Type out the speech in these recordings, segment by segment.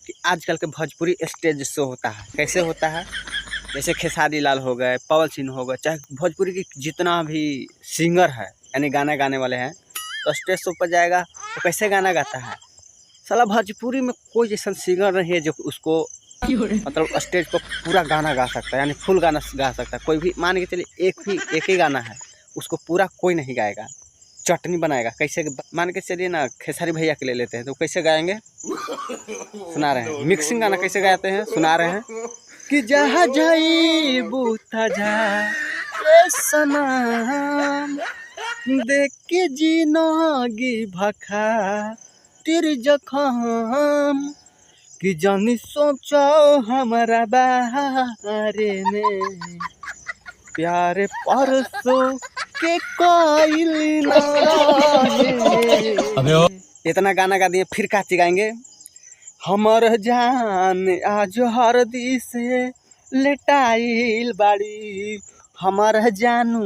कि आजकल के भोजपुरी स्टेज शो होता है, कैसे होता है? जैसे खेसारी लाल हो गए, पवन सिंह हो गए, चाहे भोजपुरी की जितना भी सिंगर है यानी गाना गाने वाले हैं, तो स्टेज शो पर जाएगा तो कैसे गाना गाता है? साला भोजपुरी में कोई जैसा सिंगर नहीं है जो उसको मतलब स्टेज पर पूरा गाना गा सकता है, यानी फुल गाना गा सकता है। कोई भी मान के चलिए एक ही गाना है, उसको पूरा कोई नहीं गाएगा, चटनी बनाएगा। कैसे मान के चलिए ना, खेसारी भैया के ले लेते हैं तो कैसे गाएंगे? सुना रहे हैं मिक्सिंग गाना कैसे गाते हैं, सुना रहे हैं कि जहाँ जाई बूता जा सनम देख के जीनगी भखा तेरे जखम कि जानी सोचो हमारा बारे में प्यारे परसों के कोई ना रहे। इतना गाना गा दिए, फिर काची गाएंगे? हमर जान आज हरदी से लेटाइल बाड़ी, हमर जानू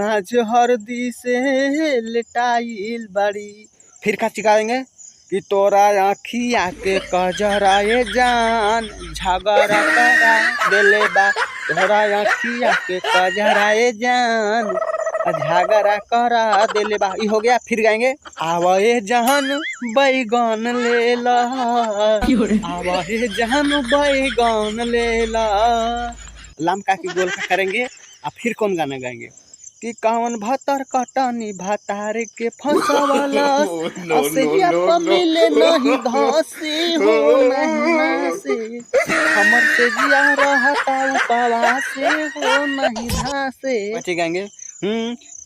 आज हरदी से लेटाइल बाड़ी। फिर काची गाएंगे कि तोरा आँखिया के कजराए जान झगड़ा करा देले बा, तोरा आँखिया के कजराए जान झगड़ा करा देले बा। ई हो गया। फिर गाएंगे आवे जहन बैगन ले ला, आवे जहन बैगन ले ला। लमका की गोल का करेंगे। और फिर कौन गाना गाएंगे कि कौन भतर कटनी भतार के फंसवाला असहिया तो मिले नहीं धासे हो नहीं से, हमर से जिया रहता उपवा से हो नहीं धासे। बच्चे गाएंगे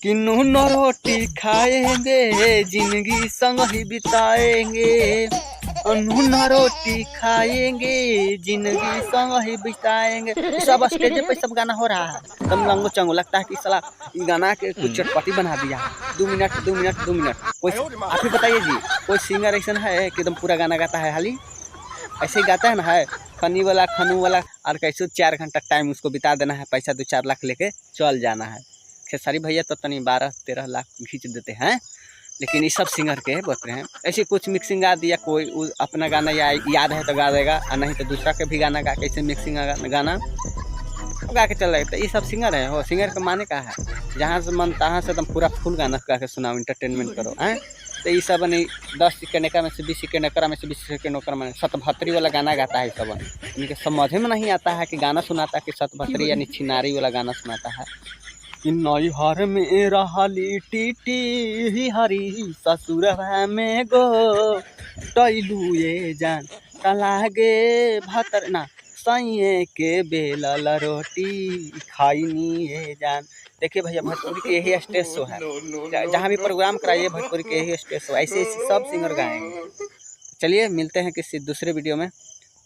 कि नून रोटी खाएंगे जिंदगी संग ही बिताएंगे, नून रोटी खाएंगे जिंदगी संग ही बिताएंगे। सब स्टेज पे सब गाना हो रहा है, तब लंगो चंगो लगता है कि साला ये गाना के कुछ चटपटी बना दिया है। 2 मिनट 2 मिनट 2 मिनट। कोई आप ही बताइए जी, कोई सिंगर ऐसा है कि एकदम पूरा गाना गाता है? हाली ऐसे ही गाता है ना, है खनी वाला खनू वाला, और कैसे 4 घंटा टाइम उसको बिता देना है, पैसा 2-4 लाख लेके चल जाना है। खेसारी भैया तो तनी 12-13 लाख खींच देते हैं, लेकिन ये सब सिंगर के बोलते हैं। ऐसे कुछ मिक्सिंग गा दिया, कोई अपना गाना याद है तो गा देगा, और नहीं तो दूसरा के भी गाना गा, कैसे मिक्सिंग गाना गा के चल रहे। ये सब सिंगर है हो। सिंगर का माने का है जहाँ से मन तहाँ से एकदम पूरा फुल गाना गा के सुनाओ, इंटरटेनमेंट करो हैं। तो ये सब नहीं 10 सेकेंड एकरा में से 20 सेकेंड एकरा में से 20 सेकेंड ओकरा में सतभत्री वाला गाना गाता है। सब इनके समझ में नहीं आता है कि गाना सुनाता है कि सतभत्री यानी छिनारी वाला गाना सुनाता है। कि नैहर में रहली टीटी हरी ससुर में गो टैलू ये जान लागे भतर ना सैये के बेलल रोटी खाईनी ये जान। देखिए भैया, भोजपुरी के यही स्टेज शो है, जहाँ भी प्रोग्राम कराइए भोजपुरी के यही स्टेज शो, ऐसे ऐसे सब सिंगर गाएंगे। चलिए मिलते हैं किसी दूसरे वीडियो में।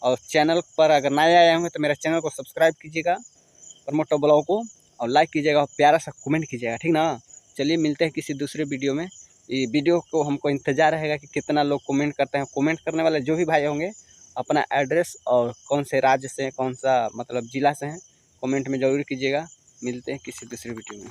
और चैनल पर अगर नए आए होंगे तो मेरा चैनल को सब्सक्राइब कीजिएगा और मोटो ब्लॉग को, और लाइक कीजिएगा और प्यारा सा कमेंट कीजिएगा, ठीक ना? चलिए मिलते हैं किसी दूसरे वीडियो में। ये वीडियो को हमको इंतज़ार रहेगा कि कितना लोग कमेंट करते हैं। कमेंट करने वाले जो भी भाई होंगे अपना एड्रेस और कौन से राज्य से, कौन सा मतलब ज़िला से हैं, कमेंट में ज़रूर कीजिएगा। मिलते हैं किसी दूसरे वीडियो में।